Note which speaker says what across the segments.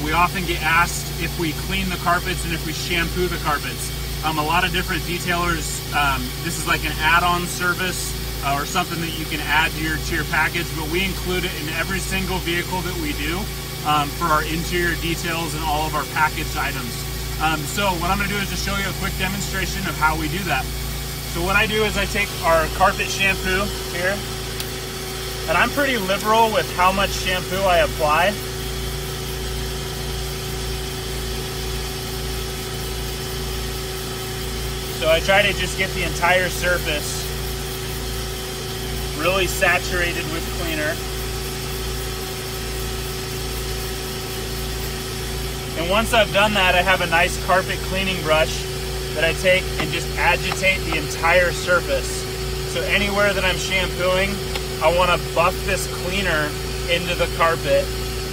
Speaker 1: We often get asked if we clean the carpets and if we shampoo the carpets. A lot of different detailers, this is like an add-on service or something that you can add to your package, but we include it in every single vehicle that we do for our interior details and all of our packaged items. So what I'm going to do is just show you a quick demonstration of how we do that. So what I do is I take our carpet shampoo here, and I'm pretty liberal with how much shampoo I apply. So I try to just get the entire surface really saturated with cleaner. And once I've done that, I have a nice carpet cleaning brush that I take and just agitate the entire surface. So anywhere that I'm shampooing, I want to buff this cleaner into the carpet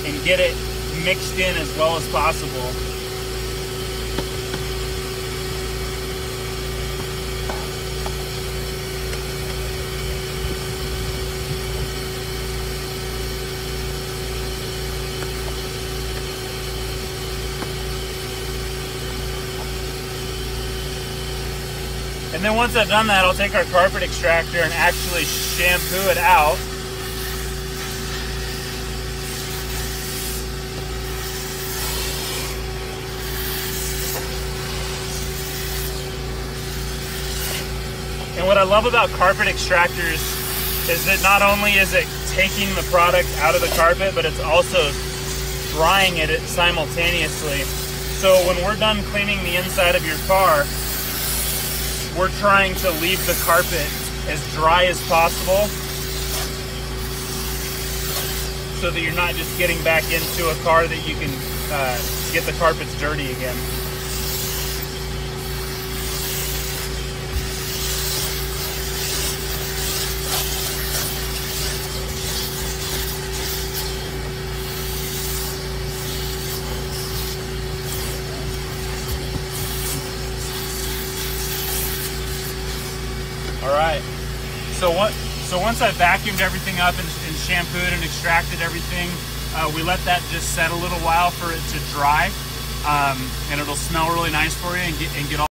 Speaker 1: and get it mixed in as well as possible. And then once I've done that, I'll take our carpet extractor and actually shampoo it out. And what I love about carpet extractors is that not only is it taking the product out of the carpet, but it's also drying it simultaneously. So when we're done cleaning the inside of your car, we're trying to leave the carpet as dry as possible so that you're not just getting back into a car that you can get the carpets dirty again. All right, so once I've vacuumed everything up and shampooed and extracted everything, we let that just set a little while for it to dry, and it'll smell really nice for you and get all